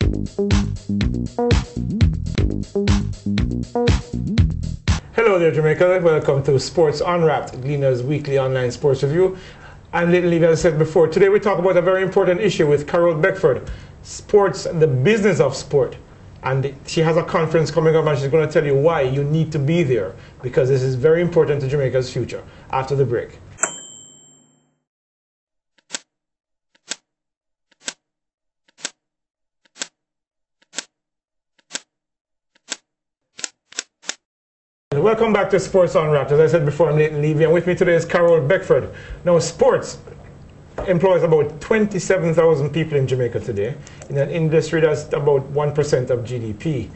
Hello there, Jamaica. Welcome to Sports Unwrapped, Gleaner's weekly online sports review. I'm Little Levy, as I said before. Today we talk about a very important issue with Carole Beckford, sports, the business of sport. And she has a conference coming up and she's going to tell you why you need to be there, because this is very important to Jamaica's future. After the break. Welcome back to Sports Unwrapped. As I said before, I'm Nathan Levy, and with me today is Carole Beckford. Now, sports employs about 27,000 people in Jamaica today, in an industry that's about 1% of GDP.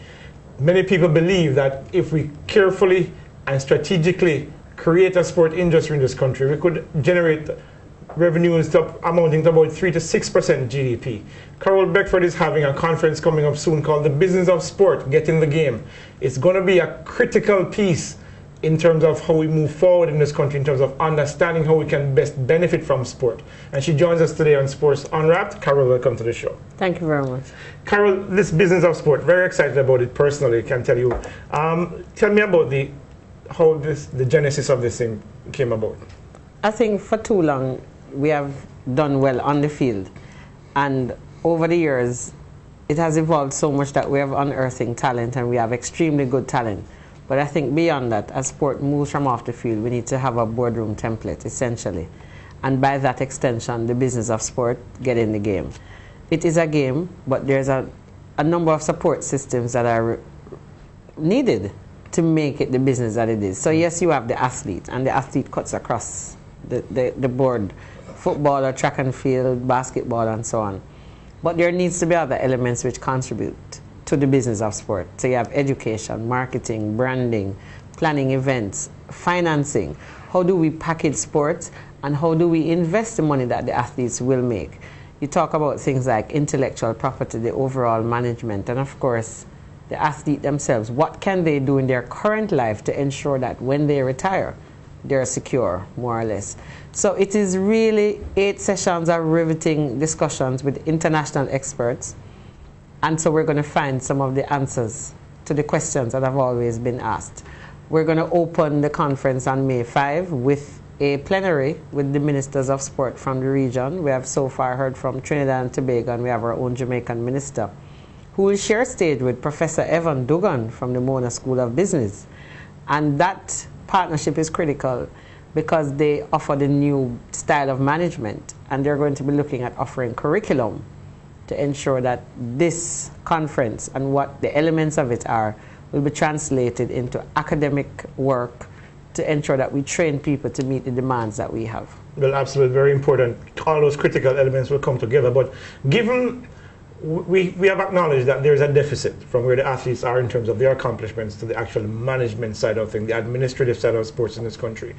Many people believe that if we carefully and strategically create a sport industry in this country, we could generate revenues amounting to about 3 to 6% GDP. Carole Beckford is having a conference coming up soon called The Business of Sport, Get in the Game. It's going to be a critical piece in terms of how we move forward in this country, in terms of understanding how we can best benefit from sport. And she joins us today on Sports Unwrapped. Carole, welcome to the show. Thank you very much. Carole, this business of sport, very excited about it personally, I can tell you. Tell me about how the genesis of this thing came about. I think for too long we have done well on the field, and over the years it has evolved so much that we have unearthing talent, and we have extremely good talent. But I think beyond that, as sport moves from off the field, we need to have a boardroom template, essentially. And by that extension, the business of sport, get in the game. It is a game, but there's a number of support systems that are needed to make it the business that it is. So yes, you have the athlete, and the athlete cuts across the board. Football or track and field, basketball, and so on. But there needs to be other elements which contribute to the business of sport. So you have education, marketing, branding, planning events, financing. How do we package sports, and how do we invest the money that the athletes will make? You talk about things like intellectual property, the overall management, and of course the athlete themselves. What can they do in their current life to ensure that when they retire, they're secure, more or less? So it is really 8 sessions of riveting discussions with international experts. And so we're going to find some of the answers to the questions that have always been asked. We're going to open the conference on May 5 with a plenary with the ministers of sport from the region. We have so far heard from Trinidad and Tobago, and we have our own Jamaican minister, who will share stage with Professor Evan Dugan from the Mona School of Business. And that partnership is critical because they offer the new style of management, and they're going to be looking at offering curriculum to ensure that this conference and what the elements of it are will be translated into academic work to ensure that we train people to meet the demands that we have. Well, absolutely, very important. All those critical elements will come together. But given we have acknowledged that there is a deficit from where the athletes are in terms of their accomplishments to the actual management side of things, the administrative side of sports in this country.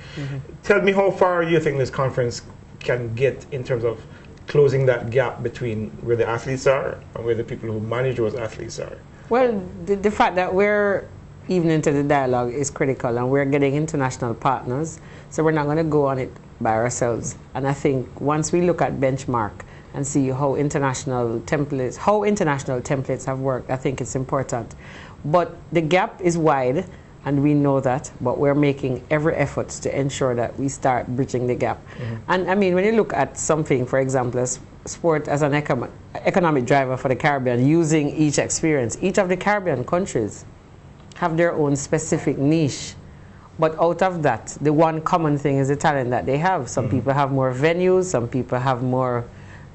Tell me how far you think this conference can get in terms of closing that gap between where the athletes are and where the people who manage those athletes are. Well, the fact that we're even into the dialogue is critical, and we're getting international partners, so we're not going to go on it by ourselves. And I think once we look at benchmark and see how international templates have worked, I think it's important. But the gap is wide, and we know that, but we're making every effort to ensure that we start bridging the gap. And I mean, when you look at something, for example, as sport as an economic driver for the Caribbean, using each experience, each of the Caribbean countries have their own specific niche. But out of that, the one common thing is the talent that they have. Some people have more venues, some people have more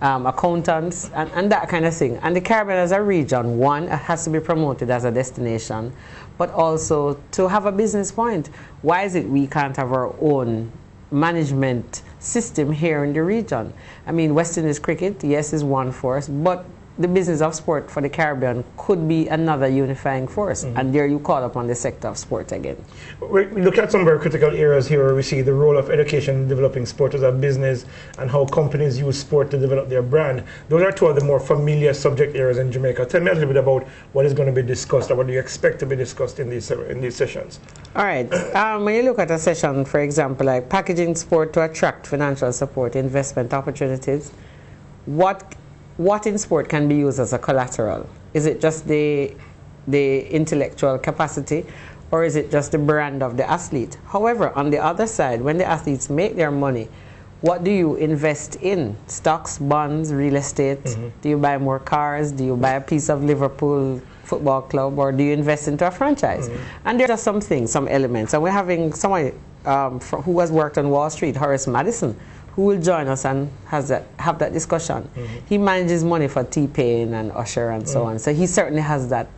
accountants, and that kind of thing. And the Caribbean as a region, one, has to be promoted as a destination, but also to have a business point. Why is it we can't have our own management system here in the region? I mean, West Indies cricket, yes, is one force, but the business of sport for the Caribbean could be another unifying force. And there you call upon the sector of sport again. We look at some very critical areas here where we see the role of education in developing sport as a business and how companies use sport to develop their brand. Those are two of the more familiar subject areas in Jamaica. Tell me a little bit about what is going to be discussed, or what do you expect to be discussed in these sessions? All right. When you look at a session, for example, like packaging sport to attract financial support, investment opportunities, what what in sport can be used as a collateral? Is it just the intellectual capacity, or is it just the brand of the athlete? However, on the other side, when the athletes make their money, what do you invest in? Stocks, bonds, real estate? Do you buy more cars? Do you buy a piece of Liverpool Football Club, or do you invest into a franchise? And there are just some things, some elements. And we're having someone who has worked on Wall Street, Horace Madison, who will join us and have that discussion. He manages money for T-Pain and Usher and so on. So he certainly has that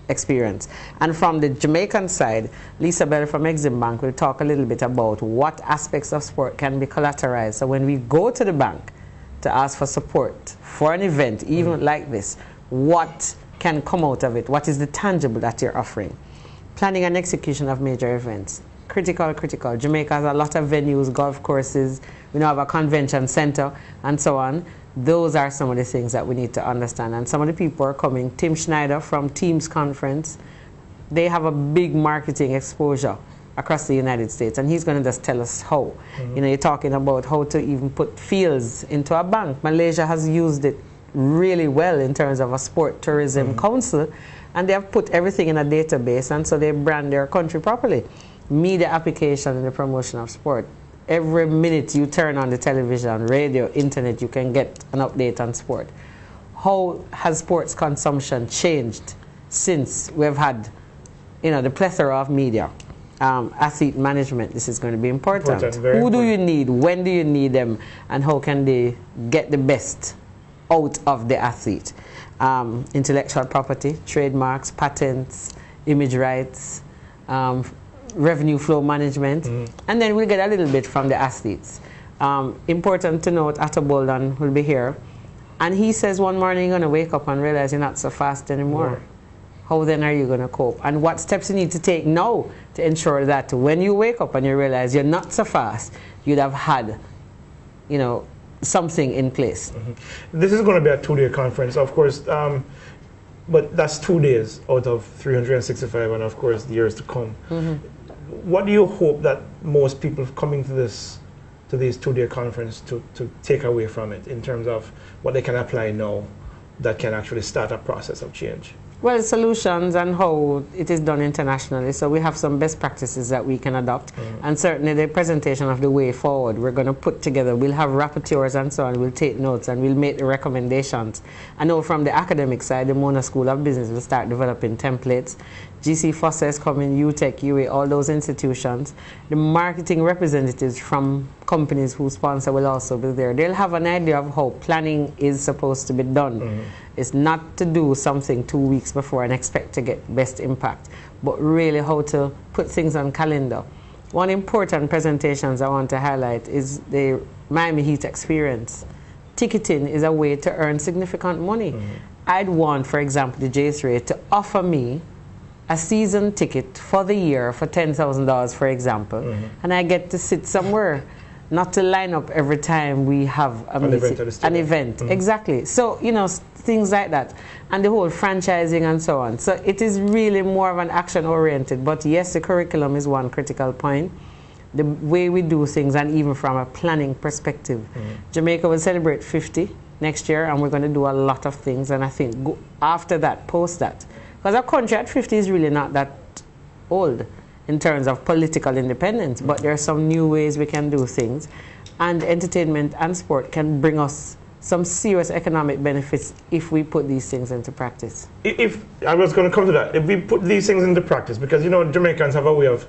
experience. And from the Jamaican side, Lisa Bell from Exim Bank will talk a little bit about what aspects of sport can be collateralized. So when we go to the bank to ask for support for an event, even like this, what can come out of it? What is the tangible that you're offering? Planning and execution of major events. Critical. Jamaica has a lot of venues, golf courses, we now have a convention center and so on. Those are some of the things that we need to understand. And some of the people are coming. Tim Schneider from Teams Conference, they have a big marketing exposure across the United States, and he's going to just tell us how. You know, you're talking about how to even put fields into a bank. Malaysia has used it really well in terms of a sport tourism council, and they have put everything in a database, and so they brand their country properly. Media application and the promotion of sport. Every minute you turn on the television, radio, internet, you can get an update on sport. How has sports consumption changed since we've had, you know, the plethora of media? Athlete management, this is going to be important. Who do you need? When do you need them? And how can they get the best out of the athlete? Intellectual property, trademarks, patents, image rights, revenue flow management, and then we'll get a little bit from the athletes. Important to note, Atto Bolden will be here, and he says one morning you're going to wake up and realize you're not so fast anymore. How then are you going to cope? And what steps you need to take now to ensure that when you wake up and you realize you're not so fast, you'd have had, you know, something in place. This is going to be a 2-day conference, of course, but that's 2 days out of 365, and of course the years to come. What do you hope that most people coming to this 2-day conference to take away from it in terms of what they can apply now that can actually start a process of change? Well, solutions and how it is done internationally. So we have some best practices that we can adopt. And certainly the presentation of the way forward, we're going to put together. We'll have rapporteurs and so on. We'll take notes and we'll make the recommendations. I know from the academic side, the Mona School of Business will start developing templates. GC Foster is coming, UTech, UA, all those institutions. The marketing representatives from companies who sponsor will also be there. They'll have an idea of how planning is supposed to be done. It's not to do something 2 weeks before and expect to get best impact, but really how to put things on calendar. One important presentations I want to highlight is the Miami Heat experience. Ticketing is a way to earn significant money. I'd want, for example, the JSRA to offer me a season ticket for the year for $10,000, for example, and I get to sit somewhere, not to line up every time we have a meeting, an event. Exactly. So, you know, things like that, and the whole franchising and so on. So it is really more of an action-oriented, but yes, the curriculum is one critical point. The way we do things, and even from a planning perspective. Jamaica will celebrate 50 next year, and we're going to do a lot of things, and I think after that, post that, because our country at 50 is really not that old in terms of political independence, but there are some new ways we can do things, and entertainment and sport can bring us some serious economic benefits if we put these things into practice. If I was going to come to that, if we put these things into practice, because you know Jamaicans have a way of,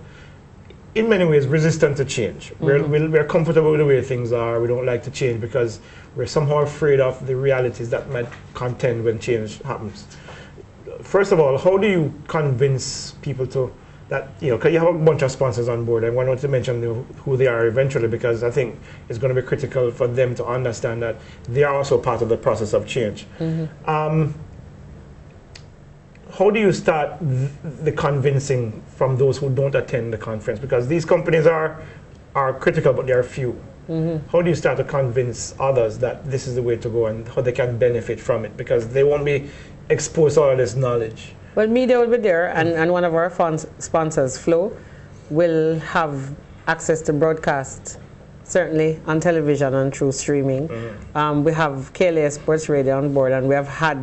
in many ways, resistant to change. We're comfortable with the way things are. We don't like to change because we're somehow afraid of the realities that might contend when change happens. First of all, how do you convince people to that, you know, because you have a bunch of sponsors on board, and I want to mention who they are eventually, because I think it's going to be critical for them to understand that they are also part of the process of change. How do you start the convincing from those who don't attend the conference? Because these companies are critical, but they are few. How do you start to convince others that this is the way to go and how they can benefit from it? Because they won't be exposed to all this knowledge. Well, media will be there, and one of our sponsors, Flow, will have access to broadcast certainly on television and through streaming. We have KLA Sports Radio on board, and we have had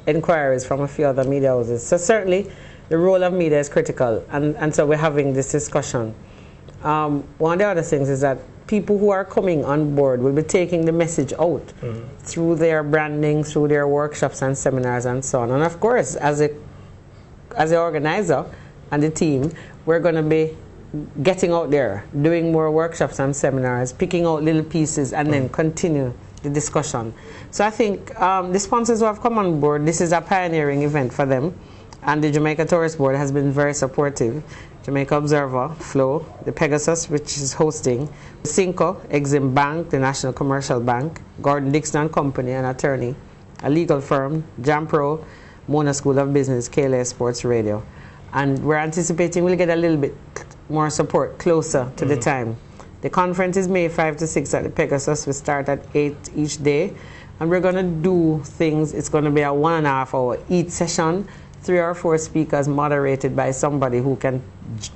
inquiries from a few other media houses. So certainly the role of media is critical, and so we're having this discussion. One of the other things is that people who are coming on board will be taking the message out through their branding, through their workshops and seminars and so on. And of course, as an organizer and the team, we're going to be getting out there, doing more workshops and seminars, picking out little pieces, and then continue the discussion. So I think the sponsors who have come on board, this is a pioneering event for them, and the Jamaica Tourist Board has been very supportive. Jamaica Observer, Flow, the Pegasus, which is hosting, Cinco, Exim Bank, the National Commercial Bank, Gordon Dixon and Company, an attorney, a legal firm, Jampro, Mona School of Business, KLA Sports Radio. And we're anticipating we'll get a little bit more support closer to the time. The conference is May 5 to 6 at the Pegasus. We start at 8 each day. And we're going to do things, it's going to be a 1.5 hour each session, 3 or 4 speakers moderated by somebody who can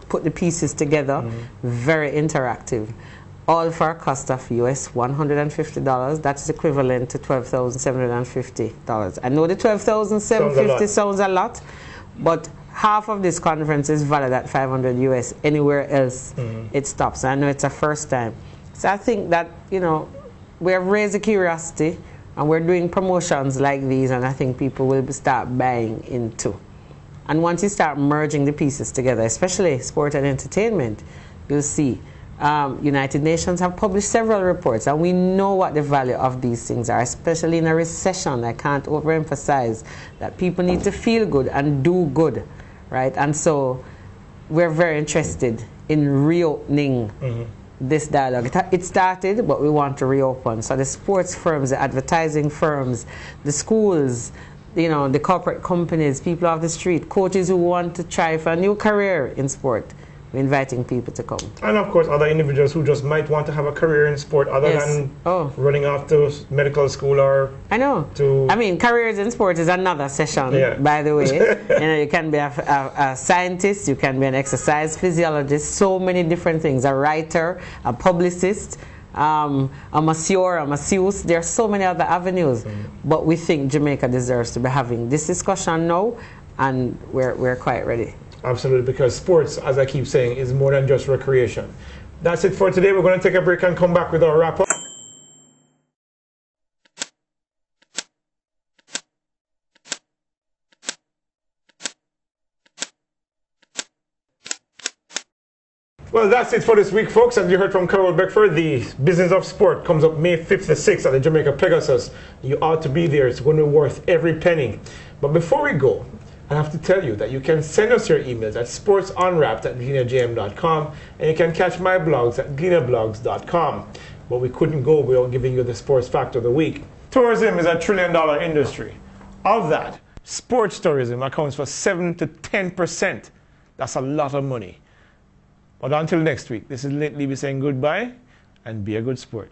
put the pieces together, very interactive. All for a cost of US $150. That's equivalent to $12,750. I know the $12,750 sounds a lot, but half of this conference is valid at $500 US. Anywhere else, it stops. I know it's a first time. So I think that, you know, we have raised the curiosity, and we're doing promotions like these, and I think people will start buying into. And once you start merging the pieces together, especially sport and entertainment, you'll see United Nations have published several reports, and we know what the value of these things are, especially in a recession. I can't overemphasize that people need to feel good and do good, right? And so we're very interested in reopening this dialogue. It started, but we want to reopen. So the sports firms, the advertising firms, the schools, you know, the corporate companies, people off the street, coaches who want to try for a new career in sport, we're inviting people to come. And of course, other individuals who just might want to have a career in sport other than running off to medical school or... I know. I mean, careers in sport is another session, by the way. You know, you can be a scientist, you can be an exercise physiologist, so many different things. A writer, a publicist, a masseur, a masseuse. There are so many other avenues. But we think Jamaica deserves to be having this discussion now, and we're quite ready. Absolutely, because sports, as I keep saying, is more than just recreation. That's it for today. We're going to take a break and come back with our wrap-up. Well, that's it for this week, folks. As you heard from Carole Beckford, the Business of Sport comes up May 5th to 6th at the Jamaica Pegasus. You ought to be there. It's going to be worth every penny. But before we go, I have to tell you that you can send us your emails at sportsunwrapped@glenajm.com, and you can catch my blogs at glenablogs.com. But we couldn't go without giving you the sports fact of the week. Tourism is a $1 trillion industry. Of that, sports tourism accounts for 7 to 10%. That's a lot of money. But until next week, this is Lint Levy saying goodbye, and be a good sport.